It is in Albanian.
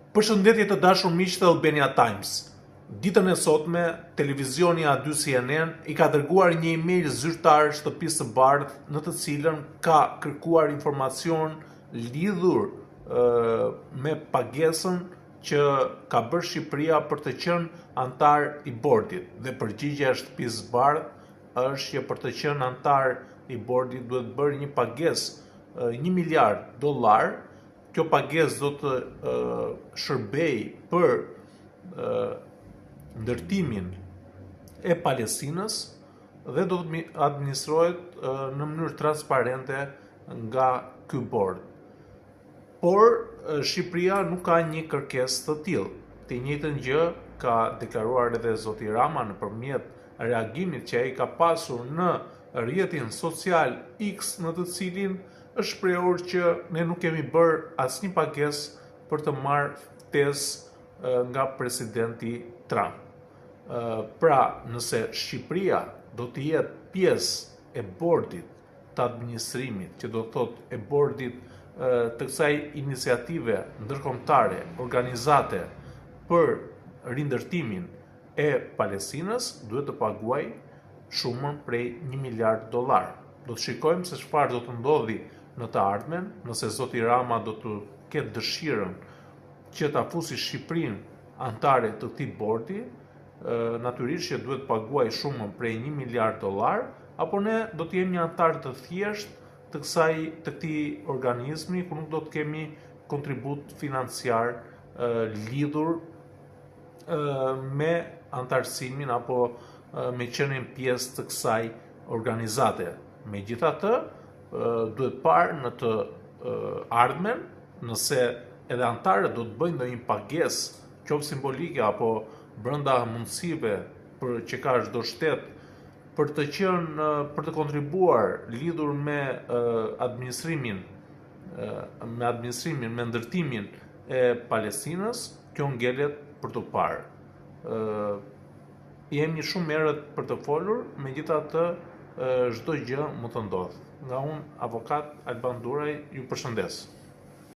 Përshëndetje të dashur miq të Albania Times. Ditën e sotme, televizioni A2 CNN i ka dërguar një email zyrtar shtëpisë së bardhë në të cilën ka kërkuar informacion lidhur me pagesën që ka bërë Shqipëria për të qenë antar i bordit. Dhe përgjigjja e shtëpisë së bardhë është që për të qenë antar i bordit duhet bërë një pagesë $1 miliard. Kjo pagesë do të shërbej për ndërtimin e Palestinës dhe do të administrohet në mënyrë transparente nga ky bord. Por Shqipëria nuk ka një kërkesë të tillë. Të njëjtën gjë ka deklaruar edhe zoti Rama nëpërmjet reagimit që ai ka pasur në rrjetin social X, në të cilin është shprehur që ne nuk kemi bërë asnjë pagesë për të marrë ftesë nga presidenti Trump. Pra, nëse Shqipëria do të jetë pjesë e bordit të administrimit, që do të thotë e bordit të kësaj iniciative ndërkombëtare organizate për rindërtimin e Palestinës, duhet të paguaj shumën prej $1 miliard. Do të shikojmë se çfarë do të ndodhi në të ardhmen, nëse zoti Rama do të ketë dëshirën që ta fusi Shqipërinë antare të këtij bordi, natyrisht që duhet paguaj shumën prej $1 miliard, apo ne do të jemi një antar të thjeshtë të këtij organizmi, ku nuk do të kemi kontribut financiar lidhur me antarësimin apo me qenë pjesë të kësaj organizate. Megjithatë, duhet parë në të ardhmen, nëse edhe antarët do të bëjnë ndonjë pagesë, qoftë simbolike apo brenda mundësive për që ka çdo shtet për të kontribuar lidhur me administrimin, me ndërtimin e Palestinës, kjo ngelet për të parë. Jemi shumë herët për të folur, megjithatë çdo gjë mund të ndodhë. Nga unë, avokat Alban Duraj, ju përshëndes.